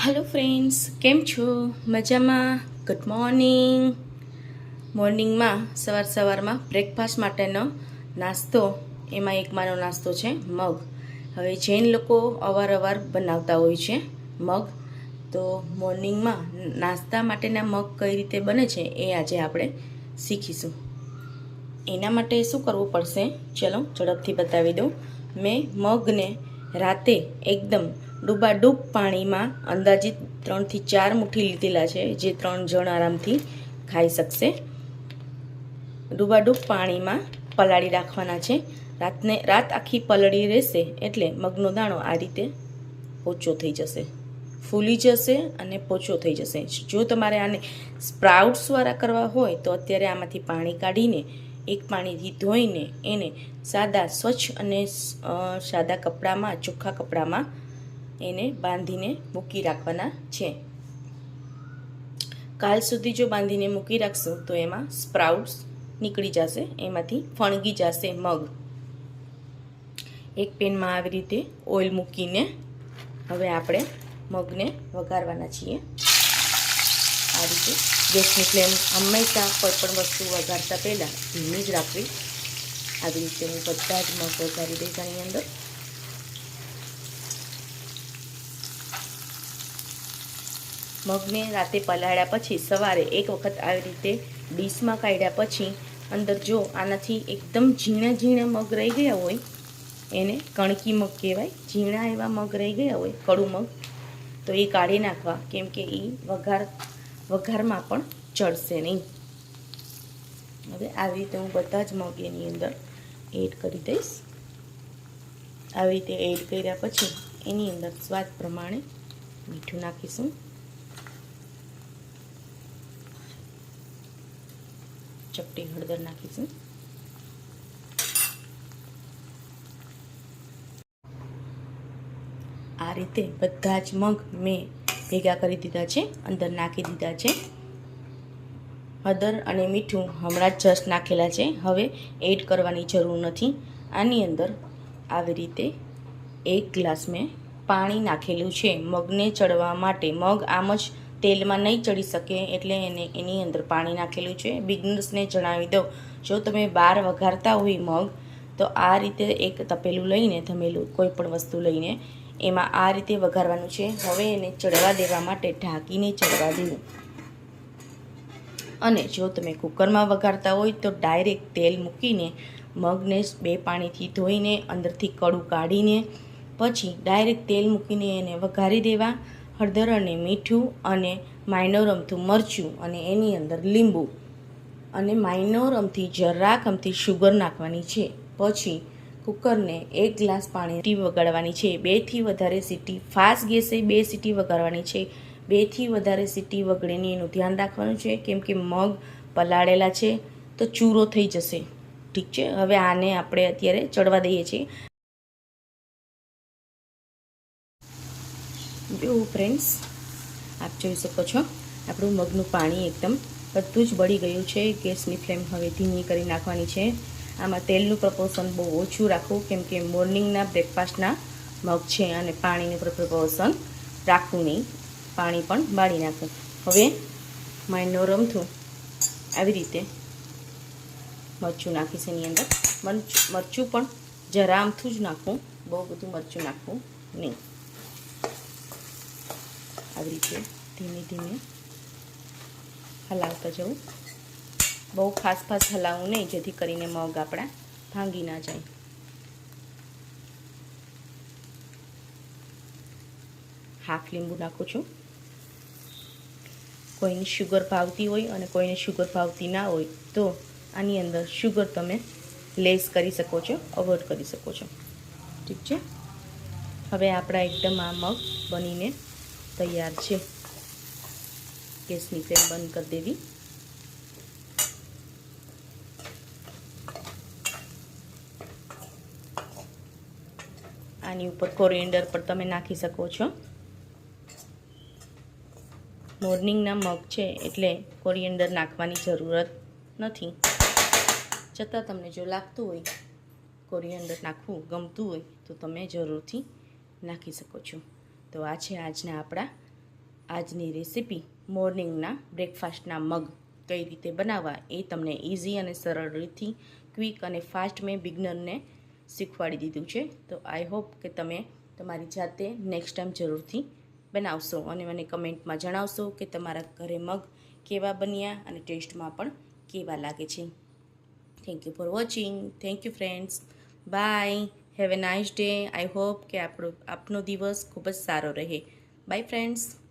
Hello friends, केम छो? मजामा? Good morning. મોર્નિંગમાં સવારમાં breakfast માટેનો નાસ્તો, એમાં એક મારો નાસ્તો છે મગ. હવે જૈન લોકો અવારનવાર બનાવતા હોય છે મગ, તો મોર્નિંગમાં નાસ્તા માટેના મગ કઈ રીતે બને છે એ આજે આપણે શીખીશું. એના માટે શું કરવું પડશે, ચલો ઝડપથી બતાવી દઉં. મેં મગને રાતે એકદમ ડૂબાડૂબ પાણીમાં અંદાજિત 3 થી 4 મુઠ્ઠી લીધેલા છે, જે 3 જણ આરામથી ખાઈ શકશે. ડૂબાડૂબ પાણીમાં પલાળી રાખવાના છે. રાત આખી પલળી રહેશે એટલે મગનો દાણો આ રીતે પોચો થઈ જશે, ફૂલી જશે અને પોચો થઈ જશે. જો તમારે આને સ્પ્રાઉટ્સવાળા કરવા હોય તો અત્યારે આમાંથી પાણી કાઢીને એક પાણીથી ધોઈને એને સાદા સ્વચ્છ અને સાદા કપડામાં, ચોખ્ખા કપડામાં એને બાંધીને મૂકી રાખવાના છે. કાલ સુધી જો બાંધીને મૂકી રાખશું તો એમાં સ્પ્રાઉટ્સ નીકળી જશે, એમાંથી ફણગી જશે મગ. એક પેનમાં આવી રીતે ઓઇલ મૂકીને હવે આપણે મગને વઘારવાના છીએ. આ રીતે ગેસની ફ્લેમ હંમેશા કોઈ પણ વસ્તુ વઘારતા પહેલાં ધીમી જ રાખવી. આવી રીતે હું બધા જ મગ વઘારી દઈશ આની અંદર. મગને રાતે પલાળ્યા પછી સવારે એક વખત આવી રીતે ડીશમાં કાઢ્યા પછી અંદર જો આનાથી એકદમ ઝીણા ઝીણા મગ રહી ગયા હોય, એને કણકી મગ કહેવાય. ઝીણા એવા મગ રહી ગયા હોય, કડું મગ, તો એ કાઢી નાખવા, કેમ કે એ વઘારમાં પણ ચડશે નહીં. હવે આવી રીતે હું બધા જ મગ એની અંદર એડ કરી દઈશ. આવી રીતે એડ કર્યા પછી એની અંદર સ્વાદ પ્રમાણે મીઠું નાખીશું. ચપટી હળદર નાખીશું. આ રીતે બધા જ મગ મેં ભેગા કરી દીધા છે, અંદર નાખી દીધા છે. હળદર અને મીઠું હમણાં જ જસ્ટ નાખેલા છે, હવે એડ કરવાની જરૂર નથી. આની અંદર આવી રીતે 1 ગ્લાસ મેં પાણી નાખેલું છે મગને ચડવા માટે. મગ આમ જ તેલમાં નહીં ચડી શકે એટલે એની અંદર પાણી નાખેલું છે. બિગનર્સને જણાવી દઉં, જો તમે બહાર વઘારતા હોય મગ, તો આ રીતે એક તપેલું લઈને, ધમેલું કોઈ પણ વસ્તુ લઈને એમાં આ રીતે વઘારવાનું છે. હવે એને ચડવા દેવા માટે ઢાંકીને ચડવા દેવું. અને જો તમે કુકરમાં વઘારતા હોય તો ડાયરેક્ટ તેલ મૂકીને મગને 2 પાણીથી ધોઈને અંદરથી કડું કાઢીને પછી ડાયરેક્ટ તેલ મૂકીને એને વઘારી દેવા. હળદર અને મીઠું અને માઇનોર અમથું મરચું અને એની અંદર લીંબુ અને માઇનોર અમથી જરાક અમથી શુગર નાખવાની છે. પછી કુકરને 1 ગ્લાસ પાણી વગાડવાની છે. 2 થી વધારે સીટી, ફાસ્ટ ગેસે 2 સીટી વગાડવાની છે. 2 થી વધારે સીટી વગડેની એનું ધ્યાન રાખવાનું છે, કેમ કે મગ પલાળેલા છે તો ચૂરો થઈ જશે. ઠીક છે, હવે આને આપણે અત્યારે ચડવા દઈએ છીએ. જો ફ્રેન્ડ્સ, આપ જોઈ શકો છો આપણું મગનું પાણી એકદમ બધું જ બળી ગયું છે. ગેસની ફ્લેમ હવે ધીમી કરી નાખવાની છે. આમાં તેલનું પ્રપોર્શન બહુ ઓછું રાખવું, કેમ કે મોર્નિંગના બ્રેકફાસ્ટના મગ છે અને પાણીનું પ્રપોર્શન રાખવું નહીં, પાણી પણ બાળી નાખવું. હવે માઇનોર અમથું આવી રીતે મરચું નાખીશ એની અંદર. મરચું પણ જરા અમથું જ નાખવું, બહુ બધું મરચું નાખવું નહીં. આવી રીતે ધીમે ધીમે હલાવતા જવું. બહુ ફાસ્ટ હલાવવું નહીં, જેથી કરીને મગ આપણા ભાંગી ના જાય. હાફ લીંબુ નાખું છું. કોઈને શુગર ભાવતી હોય અને કોઈને શુગર ભાવતી ના હોય તો આની અંદર શુગર તમે લેસ કરી શકો છો, અવોઇડ કરી શકો છો. ઠીક છે, હવે આપણા એકદમ આ મગ બનીને તૈયાર છે. ગેસની ફ્લેમ બંધ કરી દેવી. આની ઉપર કોરિએન્ડર પર તમે નાખી શકો છો. મોર્નિંગના મગ છે એટલે કોરિએન્ડર નાખવાની જરૂરત નથી. છતાં તમને જો લાગતું હોય કોરિએન્ડર નાખવું ગમતું હોય તો તમે જરૂરથી નાખી શકો છો. તો આ છે આજના આપણા આજની રેસીપી મોર્નિંગના બ્રેકફાસ્ટના મગ કઈ રીતે બનાવવા એ તમને ઇઝી અને સરળ રીતથી ક્વિક અને ફાસ્ટ મેં બિગનરને શીખવાડી દીધું છે. તો આઈ હોપ કે તમે તમારી જાતે નેક્સ્ટ ટાઈમ જરૂરથી બનાવશો અને મને કમેન્ટમાં જણાવશો કે તમારા ઘરે મગ કેવા બન્યા અને ટેસ્ટમાં પણ કેવા લાગે છે. Thank you for watching. Thank you friends. Bye. Have a nice day. I hope કે આપનો દિવસ ખૂબ જ સારો રહે. Bye friends.